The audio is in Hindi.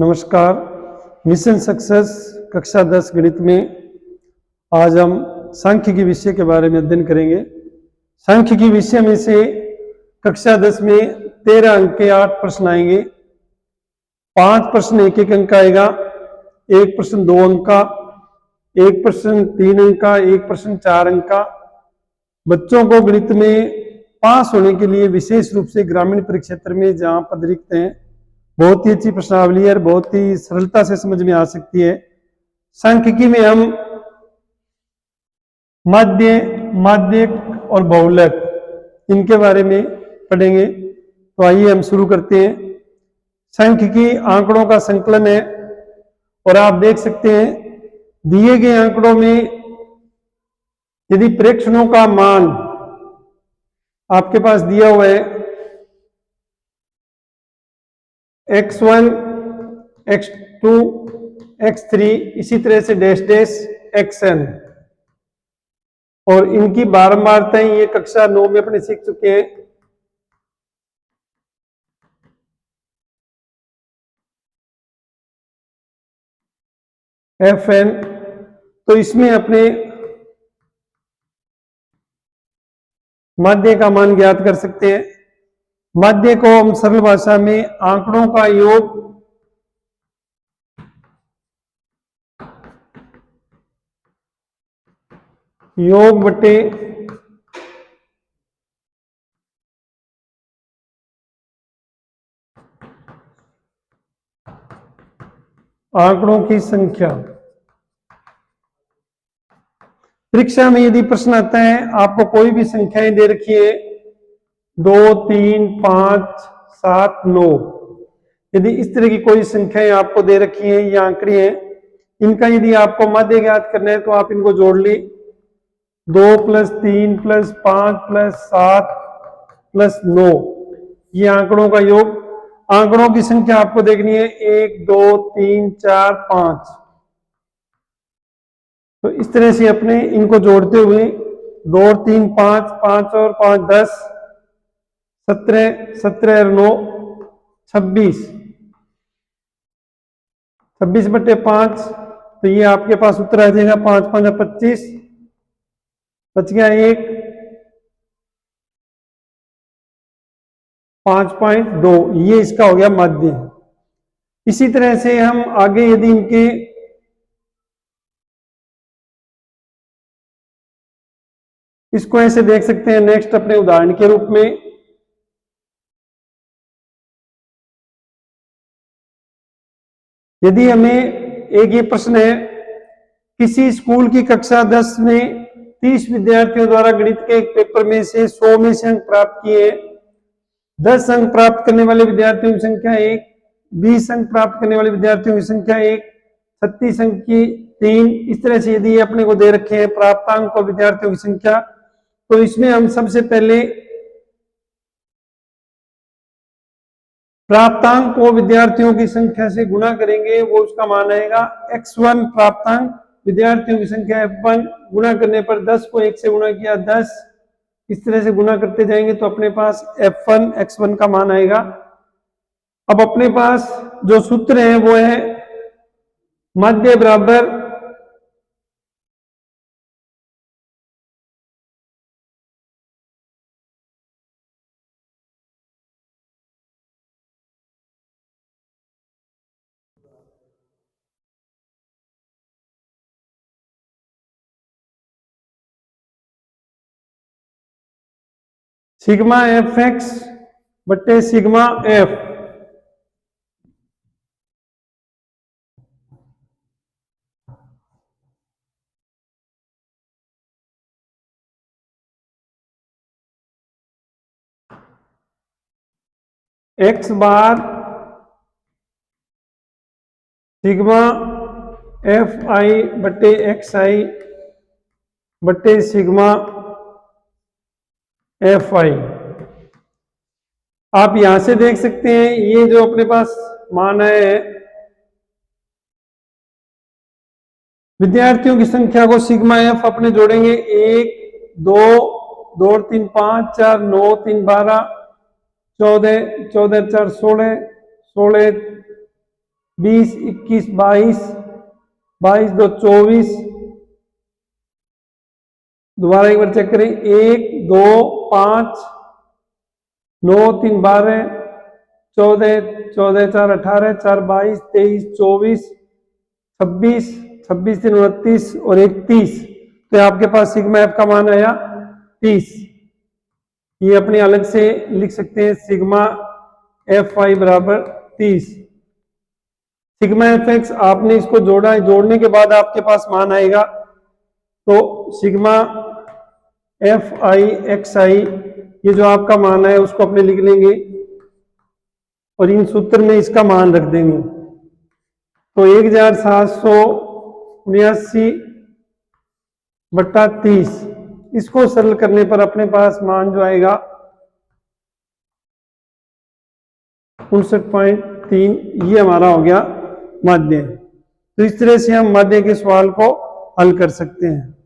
नमस्कार। मिशन सक्सेस कक्षा 10 गणित में आज हम सांख्यिकी विषय के बारे में अध्ययन करेंगे। सांख्यिकी विषय में से कक्षा 10 में 13 अंक के 8 प्रश्न आएंगे। 5 प्रश्न 1-1 अंक आएगा, एक प्रश्न 2 अंक का, एक प्रश्न 3 अंक का, एक प्रश्न 4 अंक का। बच्चों को गणित में पास होने के लिए विशेष रूप से ग्रामीण परिक्षेत्र में जहां पद रिक्त हैं, बहुत ही अच्छी प्रश्नावली है, बहुत ही सरलता से समझ में आ सकती है। सांख्यिकी में हम माध्यक और बहुलक इनके बारे में पढ़ेंगे। तो आइए हम शुरू करते हैं। सांख्यिकी आंकड़ों का संकलन है और आप देख सकते हैं दिए गए आंकड़ों में यदि प्रेक्षणों का मान आपके पास दिया हुआ है x1, x2, x3, इसी तरह से डैश डैश xn, और इनकी बारंबारताएं ये कक्षा 9 में अपने सीख चुके हैं। fn, तो इसमें अपने माध्य का मान ज्ञात कर सकते हैं। माध्य को हम सरल भाषा में आंकड़ों का योग बटे आंकड़ों की संख्या। परीक्षा में यदि प्रश्न आता है, आपको कोई भी संख्याएं दे रखी है 2, 3, 5, 7, 9, यदि इस तरह की कोई संख्याएं आपको दे रखी हैं या आंकड़े हैं, इनका यदि आपको माध्य ज्ञात करना है तो आप इनको जोड़ ली। 2 + 3 + 5 + 7 + 9, ये आंकड़ों का योग। आंकड़ों की संख्या आपको देखनी है 1, 2, 3, 4, 5। तो इस तरह से अपने इनको जोड़ते हुए 2 और 3 5, 5 और 5 10, 17, 17 और 9 26, 26/5। तो ये आपके पास उत्तर आ जाएगा 5 5 25, बच गया 1, 5.2, ये इसका हो गया माध्य। इसी तरह से हम आगे यदि इनके इसको ऐसे देख सकते हैं नेक्स्ट अपने उदाहरण के रूप में। यदि हमें एक ये प्रश्न है, किसी स्कूल की कक्षा 10 में 30 विद्यार्थियों द्वारा गणित के एक पेपर में से 100 में से अंक प्राप्त किए। 10 अंक प्राप्त करने वाले विद्यार्थियों की संख्या 1, 20 अंक प्राप्त करने वाले विद्यार्थियों की संख्या 1, 36 अंक की 3। इस तरह से यदि अपने को दे रखे हैं प्राप्तांक और विद्यार्थियों की संख्या, तो इसमें हम सबसे पहले प्राप्तांक को विद्यार्थियों की संख्या से गुणा करेंगे, वो उसका मान आएगा x1 प्राप्तांक, विद्यार्थियों की संख्या f1, गुणा करने पर 10 को 1 से गुणा किया 10, इस तरह से गुणा करते जाएंगे तो अपने पास f1 x1 का मान आएगा। अब अपने पास जो सूत्र है वो है माध्य बराबर सिग्मा fx बटे सिग्मा f। x बार सिग्मा fi बटे xi बटे सिग्मा fi। आप यहां से देख सकते हैं ये जो अपने पास मान है, विद्यार्थियों की संख्या को सिग्मा f अपने जोड़ेंगे 1, 2, 2 और 3 5, 4, 9, 3 12, 14, 14 4 16, 16 20, 21, 22, 22 2 24, दोबारा एक बार चेक करें, 1 2 5 9 3 12, 14 14 4 18, 4 22, 23 24, 26 26 3 29 और 31। तो आपके पास सिग्मा एफ का मान आया 30। ये अपने अलग से लिख सकते हैं, सिग्मा एफ आई बराबर 30। सिग्मा एफ एक्स आपने इसको जोड़ा है, जोड़ने के बाद आपके पास मान आएगा, तो सिग्मा एफ आई एक्स आई ये जो आपका मान है उसको अपने लिख लेंगे और इन सूत्र में इसका मान रख देंगे। तो 1779/30, इसको सरल करने पर अपने पास मान जो आएगा 59.3। ये हमारा हो गया माध्य। तो इस तरह से हम माध्य के सवाल को हल कर सकते हैं।